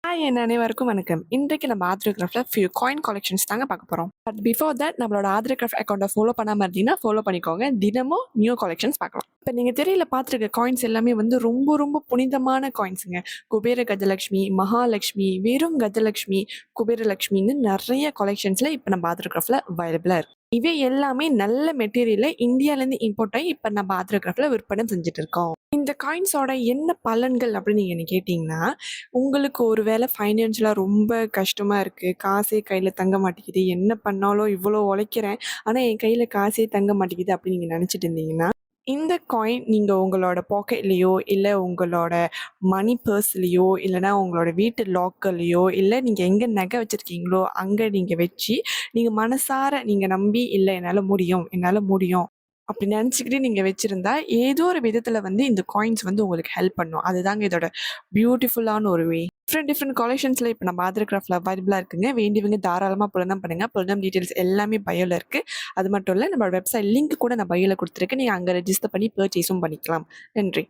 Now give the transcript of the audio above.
Hi என் அனைவருக்கும் வணக்கம். இன்றைக்கு நம்ம ஆத்ரோகிராஃப்ல ஃபியூ காயின் கலெக்ஷன்ஸ் தாங்க பார்க்க போறோம். பட் பிஃபோர் தட் நம்மளோட ஆத்ரோகிராஃப்ட் அக்கௌண்ட்டை ஃபாலோ பண்ணாம இருந்தீங்கன்னா ஃபாலோ பண்ணிக்கோங்க. தினமும் நியூ கலெக்ஷன்ஸ் பார்க்கலாம். இப்போ நீங்க திரையில பார்த்துருக்க காயின்ஸ் எல்லாமே வந்து ரொம்ப ரொம்ப புனிதமான காயின்ஸுங்க. குபேர கஜலட்சுமி, மகாலட்சுமி, வெறும் கஜலட்சுமி, குபேரலட்சுமின்னு நிறைய கலெக்ஷன்ஸ்ல இப்போ நம்ம ஆத்ரோகிராஃப்ல அவைலபிளா இருக்கு. இவை எல்லாமே நல்ல மெட்டீரியல்ல இந்தியாவிலேருந்து இம்போர்ட் ஆகி இப்போ நம்ம ஆத்ரோகிராஃப்ல விற்பனை செஞ்சுட்டு இருக்கோம். இந்த காயின்ஸோட என்ன பலன்கள் அப்படின்னு நீங்க என்ன கேட்டீங்கன்னா, உங்களுக்கு ஒரு வேளை ஃபைனான்ஷியலா ரொம்ப கஷ்டமா இருக்கு. காசே கையில தங்க மாட்டேங்குது. என்ன பண்ணாலும் இவ்வளோ உழைக்கிறேன். ஆனா என் கையில காசே தங்க மாட்டேங்குது அப்படின்னு நீங்க நினைச்சிட்டு இருந்தீங்கன்னா, இந்த காயின் நீங்க உங்களோட பாக்கெட்லயோ, இல்ல உங்களோட மணி பர்ஸ்லயோ, இல்லன்னா உங்களோட வீட்டு லாக்கர்லயோ, இல்ல நீங்க எங்க நகை வச்சிருக்கீங்களோ, அங்க நீங்க வச்சு, நீங்க மனசார நீங்க நம்பி, "இல்ல என்னால முடியும், என்னால முடியும்." அப்படி நினச்சுக்கிட்டு நீங்க வச்சிருந்தா, ஏதோ ஒரு விதத்துல வந்து இந்த காயின்ஸ் வந்து உங்களுக்கு ஹெல்ப் பண்ணும். அதுதாங்க இதோட பியூட்டிஃபுல்லான ஒரு வே. டிஃப்ரெண்ட் டிஃப்ரெண்ட் கலெக்ஷன்ஸ்ல இப்ப நம்ம ஆத்ரோகிராஃப்ட்ல அவைலபிளா இருக்குங்க. வேண்டியவங்க தாராளமா புலனம் பண்ணுங்க. புலனம் டீட்டெயில்ஸ் எல்லாமே பயோல இருக்கு. அது மட்டும் இல்ல, நம்மளோட வெப்சைட் லிங்க் கூட நான் பயோல குடுத்துருக்கேன். நீங்க அங்க ரெஜிஸ்டர் பண்ணி பர்ச்சேஸும் பண்ணிக்கலாம். நன்றி.